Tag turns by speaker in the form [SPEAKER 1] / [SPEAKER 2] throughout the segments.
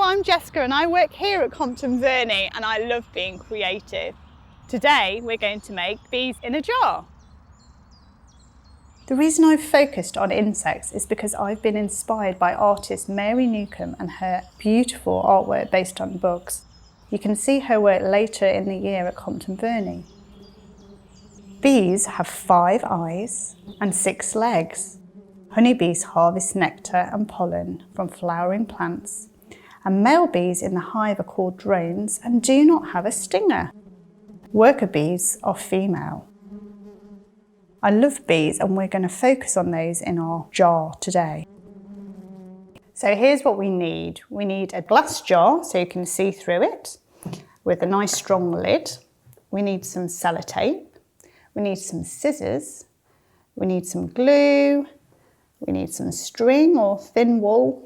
[SPEAKER 1] I'm Jessica and I work here at Compton Verney and I love being creative. Today we're going to make bees in a jar. The reason I've focused on insects is because I've been inspired by artist Mary Newcomb and her beautiful artwork based on bugs. You can see her work later in the year at Compton Verney. Bees have 5 eyes and 6 legs. Honeybees harvest nectar and pollen from flowering plants. And male bees in the hive are called drones and do not have a stinger. Worker bees are female. I love bees and we're going to focus on those in our jar today. So here's what we need. We need a glass jar so you can see through it with a nice strong lid. We need some sellotape. We need some scissors. We need some glue. We need some string or thin wool.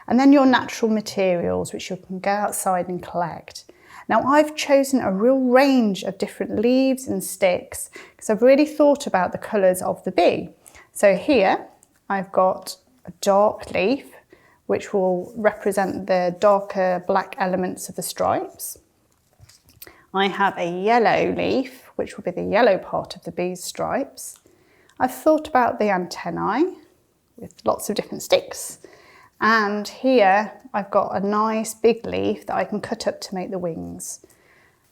[SPEAKER 1] And then your natural materials, which you can go outside and collect. Now I've chosen a real range of different leaves and sticks because I've really thought about the colours of the bee. So here I've got a dark leaf, which will represent the darker black elements of the stripes. I have a yellow leaf, which will be the yellow part of the bee's stripes. I've thought about the antennae with lots of different sticks. And here I've got a nice big leaf that I can cut up to make the wings.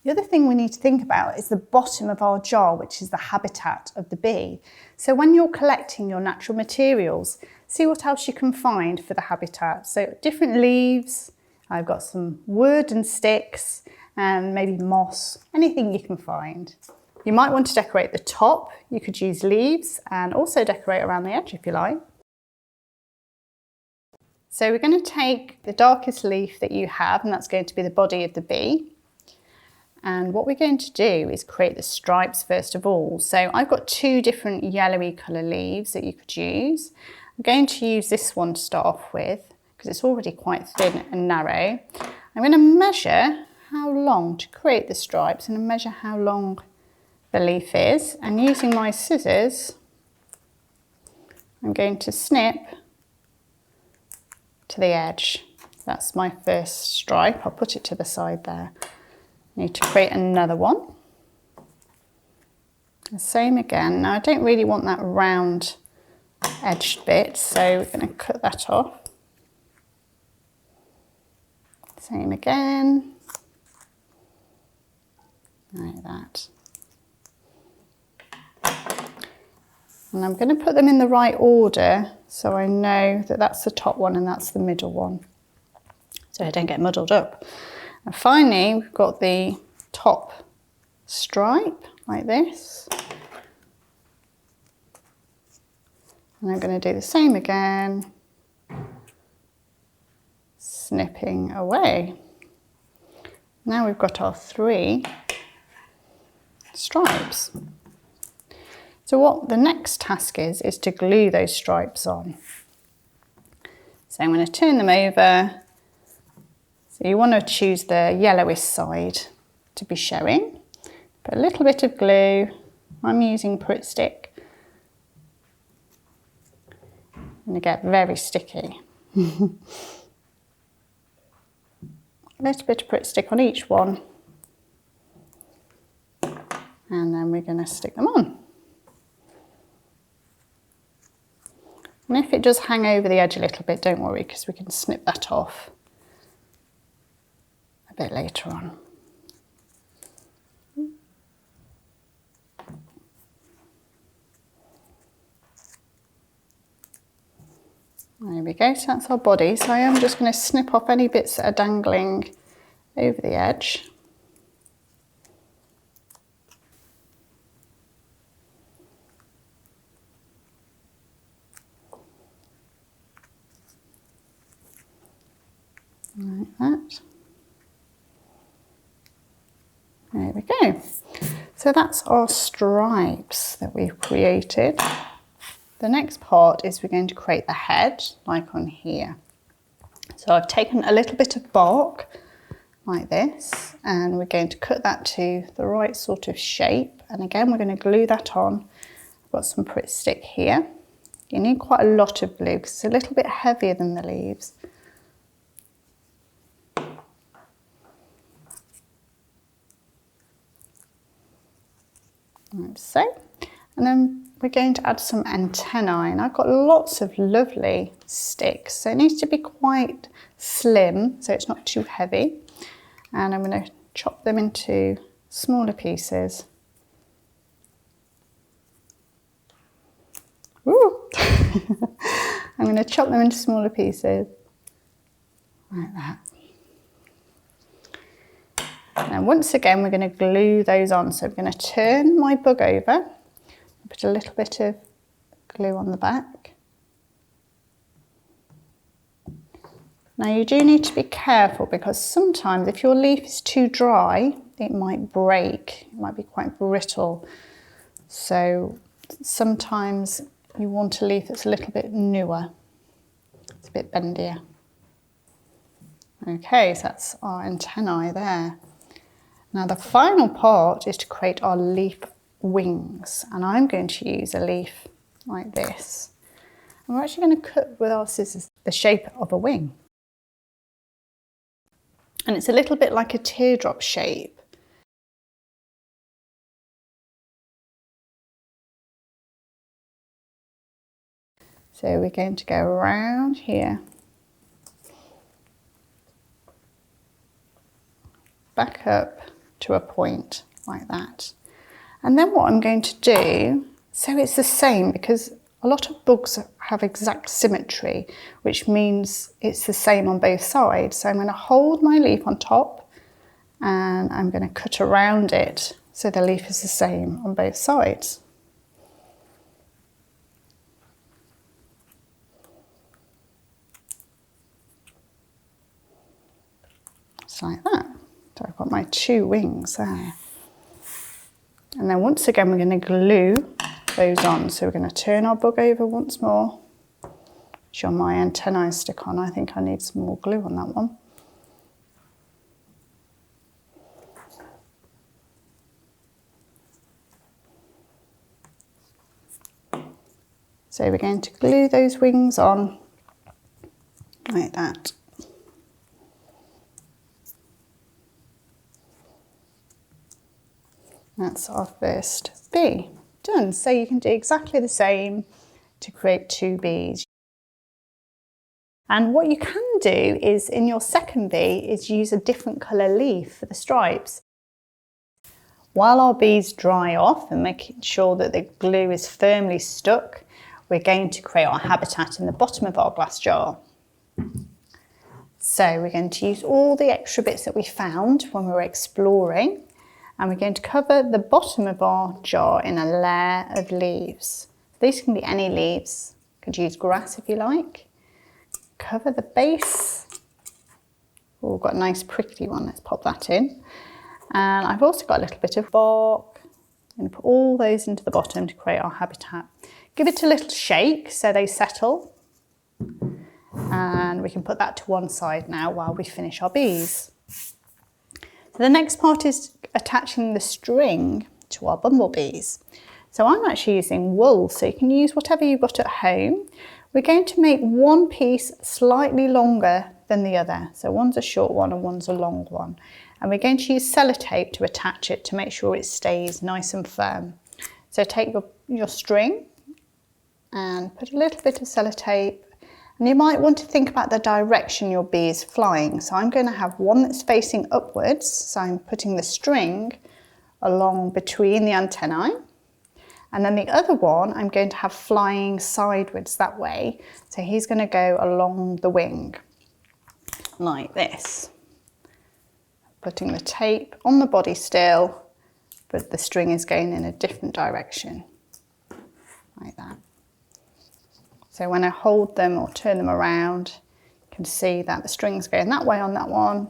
[SPEAKER 1] The other thing we need to think about is the bottom of our jar, which is the habitat of the bee. So when you're collecting your natural materials, see what else you can find for the habitat. So different leaves, I've got some wood and sticks and maybe moss, anything you can find. You might want to decorate the top. You could use leaves and also decorate around the edge if you like. So we're going to take the darkest leaf that you have, and that's going to be the body of the bee. And what we're going to do is create the stripes first of all. So I've got 2 different yellowy colour leaves that you could use. I'm going to use this one to start off with because it's already quite thin and narrow. I'm going to measure how long to create the stripes and measure how long the leaf is. And using my scissors, I'm going to snip to the edge. That's my first stripe. I'll put it to the side there. Need to create another one. The same again. Now I don't really want that round edged bit, so we're going to cut that off. Same again. Like that. And I'm going to put them in the right order so I know that that's the top one and that's the middle one, so I don't get muddled up. And finally, we've got the top stripe like this. And I'm going to do the same again, snipping away. Now we've got our 3 stripes. So what the next task is to glue those stripes on. So I'm going to turn them over. So you want to choose the yellowish side to be showing. Put a little bit of glue. I'm using Pritt stick. And they get very sticky. A little bit of Pritt stick on each one. And then we're going to stick them on. And if it does hang over the edge a little bit, don't worry, because we can snip that off a bit later on. There we go, so that's our body. So I am just going to snip off any bits that are dangling over the edge. Like that. There we go. So that's our stripes that we've created. The next part is we're going to create the head, like on here. So I've taken a little bit of bark, like this, and we're going to cut that to the right sort of shape. And again, we're going to glue that on. I've got some Pritt stick here. You need quite a lot of glue because it's a little bit heavier than the leaves. like so. And then we're going to add some antennae, and I've got lots of lovely sticks, so it needs to be quite slim so it's not too heavy. And I'm going to chop them into smaller pieces. Ooh. I'm going to chop them into smaller pieces like that. And once again we're going to glue those on, so I'm going to turn my bug over, put a little bit of glue on the back. Now you do need to be careful, because sometimes if your leaf is too dry it might break, it might be quite brittle, so sometimes you want a leaf that's a little bit newer, it's a bit bendier. Okay, so that's our antennae there. Now the final part is to create our leaf wings, and I'm going to use a leaf like this. And we're actually going to cut with our scissors the shape of a wing. And it's a little bit like a teardrop shape. So we're going to go around here, back up to a point like that. And then what I'm going to do, so it's the same, because a lot of bugs have exact symmetry, which means it's the same on both sides. So I'm going to hold my leaf on top and I'm going to cut around it so the leaf is the same on both sides. Just like that. So I've got my two wings there. And then once again we're going to glue those on. So we're going to turn our bug over once more. Sure, my antennae stick on. I think I need some more glue on that one. So we're going to glue those wings on like that. That's our first bee. Done. So you can do exactly the same to create two bees. And what you can do is, in your second bee, is use a different colour leaf for the stripes. While our bees dry off and making sure that the glue is firmly stuck, we're going to create our habitat in the bottom of our glass jar. So we're going to use all the extra bits that we found when we were exploring, and we're going to cover the bottom of our jar in a layer of leaves. These can be any leaves. You could use grass if you like. Cover the base. Oh, we've got a nice prickly one. Let's pop that in. And I've also got a little bit of bark. I'm going to put all those into the bottom to create our habitat. Give it a little shake so they settle. And we can put that to one side now while we finish our bees. So the next part is attaching the string to our bumblebees. So I'm actually using wool, so you can use whatever you've got at home. We're going to make one piece slightly longer than the other. So one's a short one and one's a long one. And we're going to use sellotape to attach it to make sure it stays nice and firm. So take your string and put a little bit of sellotape. And you might want to think about the direction your bee is flying. So I'm going to have one that's facing upwards. So I'm putting the string along between the antennae. And then the other one, I'm going to have flying sideways that way. So he's going to go along the wing like this. Putting the tape on the body still, but the string is going in a different direction, like that. So when I hold them or turn them around, you can see that the string's going that way on that one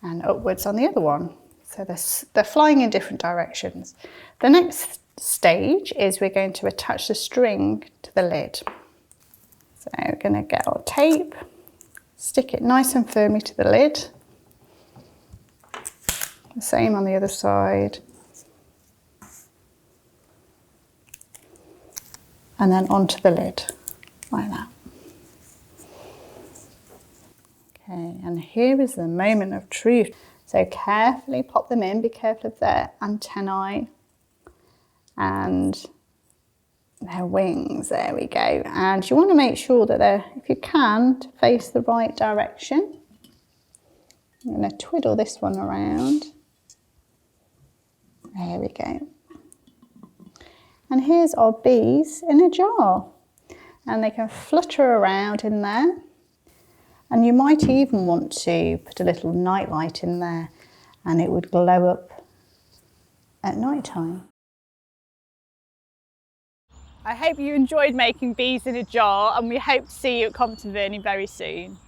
[SPEAKER 1] and upwards on the other one. So they're flying in different directions. The next stage is we're going to attach the string to the lid. So we're going to get our tape, stick it nice and firmly to the lid. The same on the other side. And then onto the lid, like that. Okay, and here is the moment of truth. So carefully pop them in, be careful of their antennae and their wings, there we go. And you want to make sure that they're, if you can, to face the right direction. I'm going to twiddle this one around. There we go. And here's our bees in a jar. And they can flutter around in there. And you might even want to put a little night light in there and it would glow up at night time. I hope you enjoyed making bees in a jar, and we hope to see you at Compton Verney very soon.